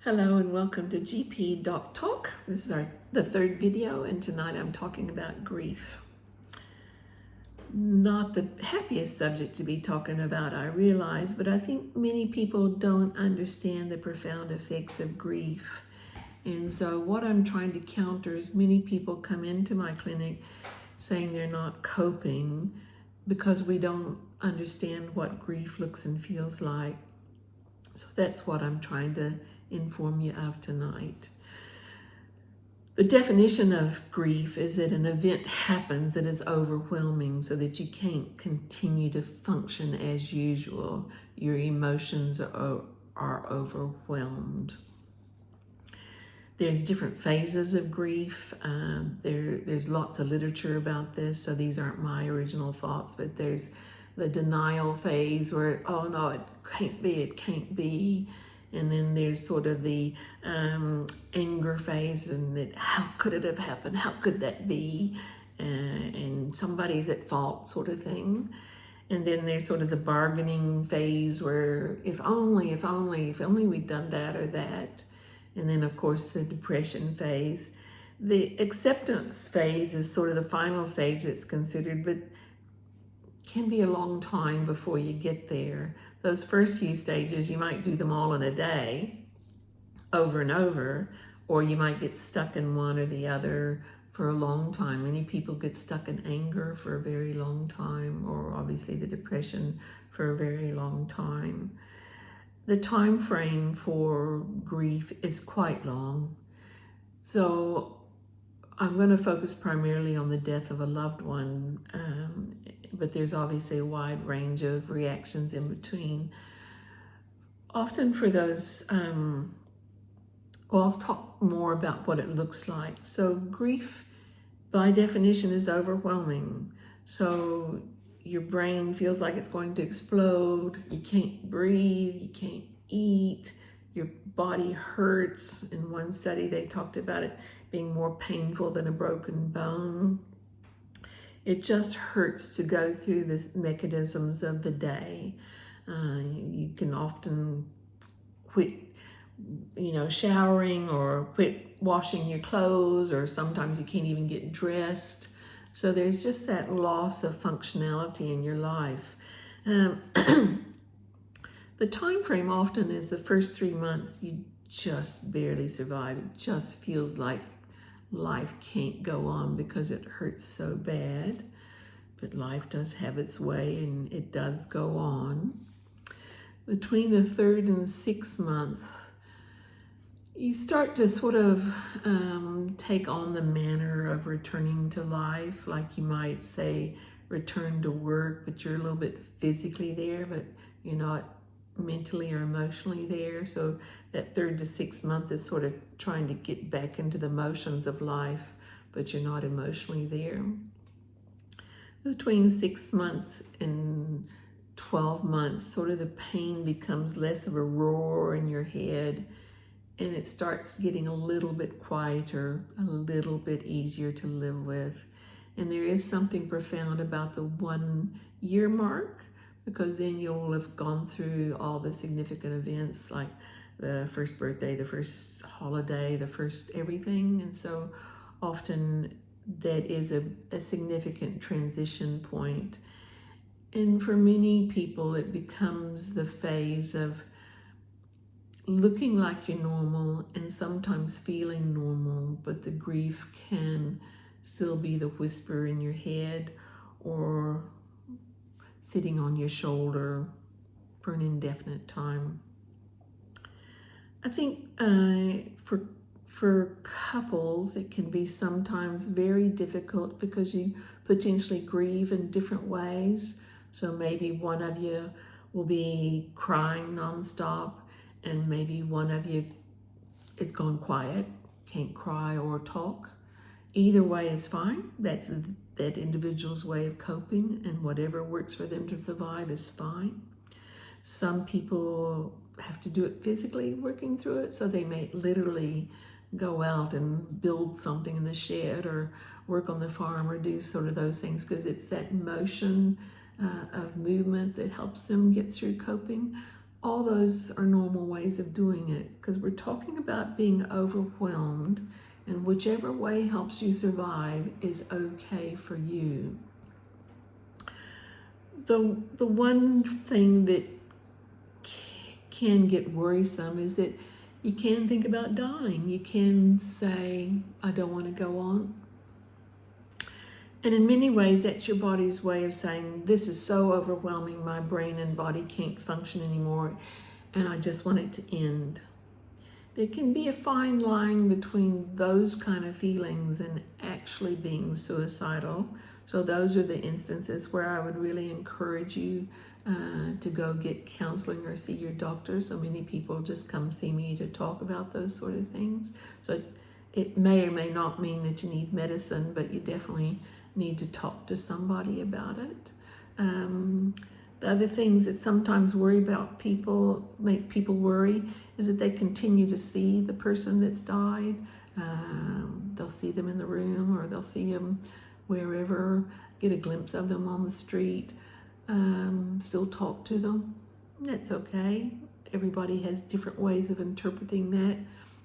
Hello and welcome to GP Doc Talk. This is the third video, and tonight I'm talking about grief. Not the happiest subject to be talking about, I realize, but I think many people don't understand the profound effects of grief. And so what I'm trying to counter is many people come into my clinic saying they're not coping because we don't understand what grief looks and feels like. So that's what I'm trying to inform you of tonight. The definition of grief is that an event happens that is overwhelming so that you can't continue to function as usual. Your emotions are overwhelmed. There's different phases of grief. There's lots of literature about this, so these aren't my original thoughts, but there's the denial phase where, oh no, it can't be. And then there's sort of the anger phase, and that how could it have happened? How could that be? And somebody's at fault sort of thing. And then there's sort of the bargaining phase where if only we'd done that or that. And then of course the depression phase. The acceptance phase is sort of the final stage that's considered, but can be a long time before you get there. Those first few stages, you might do them all in a day, over and over, or you might get stuck in one or the other for a long time. Many people get stuck in anger for a very long time, or obviously the depression for a very long time. The time frame for grief is quite long. So I'm going to focus primarily on the death of a loved one, but there's obviously a wide range of reactions in between. Often for those, I'll talk more about what it looks like. So grief, by definition, is overwhelming. So your brain feels like it's going to explode. You can't breathe, you can't eat, your body hurts. In one study, they talked about it being more painful than a broken bone. It just hurts to go through the mechanisms of the day. You can often quit, showering, or quit washing your clothes, or sometimes you can't even get dressed. So there's just that loss of functionality in your life. The time frame often is the first 3 months. You just barely survive. It just feels like life can't go on because it hurts so bad. But life does have its way, and it does go on. Between the 3rd and 6th month, you start to sort of take on the manner of returning to life. Like you might say, return to work, but you're a little bit physically there, but you're not mentally or emotionally there. So that 3rd to 6th month is sort of trying to get back into the motions of life, but you're not emotionally there. Between 6 months and 12 months, sort of the pain becomes less of a roar in your head, and it starts getting a little bit quieter, a little bit easier to live with. And there is something profound about the 1 year mark, because then you'll have gone through all the significant events, like the first birthday, the first holiday, the first everything. And so often that is a significant transition point. And for many people, it becomes the phase of looking like you're normal and sometimes feeling normal, but the grief can still be the whisper in your head or sitting on your shoulder for an indefinite time. I think for couples, it can be sometimes very difficult because you potentially grieve in different ways. So maybe one of you will be crying nonstop, and maybe one of you is gone quiet, can't cry or talk. Either way is fine. That's that individual's way of coping, and whatever works for them to survive is fine. Some people have to do it physically, working through it, so they may literally go out and build something in the shed or work on the farm or do sort of those things, because it's that motion of movement that helps them get through coping. all those are normal ways of doing it, because we're talking about being overwhelmed, and whichever way helps you survive is okay for you. The one thing that can get worrisome is that you can think about dying. You can say, I don't want to go on. And in many ways, that's your body's way of saying, this is so overwhelming, my brain and body can't function anymore, and I just want it to end. There can be a fine line between those kind of feelings and actually being suicidal. So those are the instances where I would really encourage you to go get counseling or see your doctor. So many people just come see me to talk about those sort of things. So it may or may not mean that you need medicine, but you definitely need to talk to somebody about it. The other things that sometimes make people worry, is that they continue to see the person that's died. They'll see them in the room, or they'll see them wherever, get a glimpse of them on the street, still talk to them. That's okay. Everybody has different ways of interpreting that,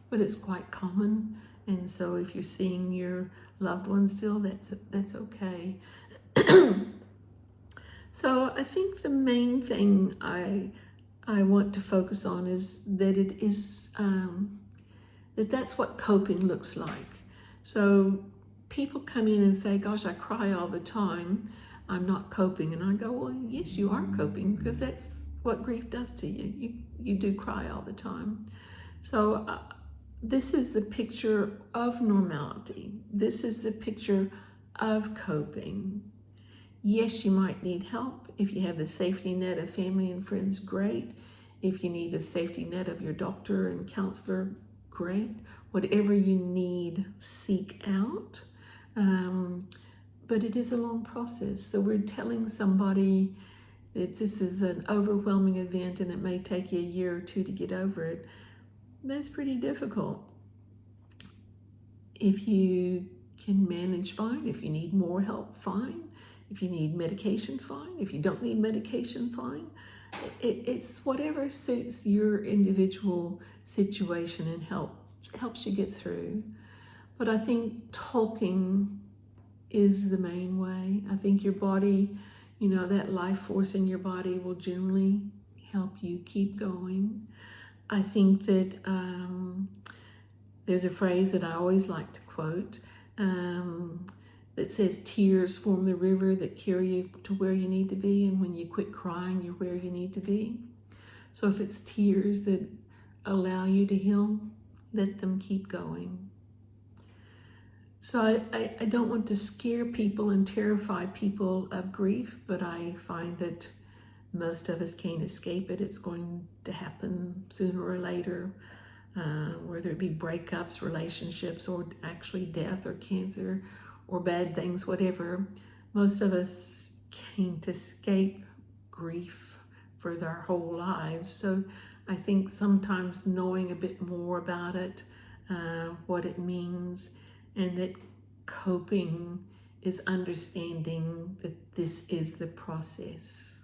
but it's quite common. And so if you're seeing your loved one still, that's okay. So I think the main thing I want to focus on is that it is that's what coping looks like. So people come in and say, gosh, I cry all the time, I'm not coping. And I go, well, yes, you are coping, because that's what grief does to you. You do cry all the time. So this is the picture of normality. This is the picture of coping. Yes, you might need help. If you have the safety net of family and friends, great. If you need the safety net of your doctor and counselor, great. Whatever you need, seek out. But it is a long process. So we're telling somebody that this is an overwhelming event and it may take you a year or two to get over it. That's pretty difficult. If you can manage, fine. If you need more help, fine. If you need medication, fine. If you don't need medication, fine. It's whatever suits your individual situation and helps you get through. But I think talking is the main way. I think your body, that life force in your body will generally help you keep going. I think that there's a phrase that I always like to quote that says, tears form the river that carry you to where you need to be, and when you quit crying, you're where you need to be. So if it's tears that allow you to heal, let them keep going. So I don't want to scare people and terrify people of grief, but I find that most of us can't escape it. It's going to happen sooner or later, whether it be breakups, relationships, or actually death or cancer or bad things, whatever. Most of us can't escape grief for their whole lives. So I think sometimes knowing a bit more about it, what it means, and that coping is understanding that this is the process.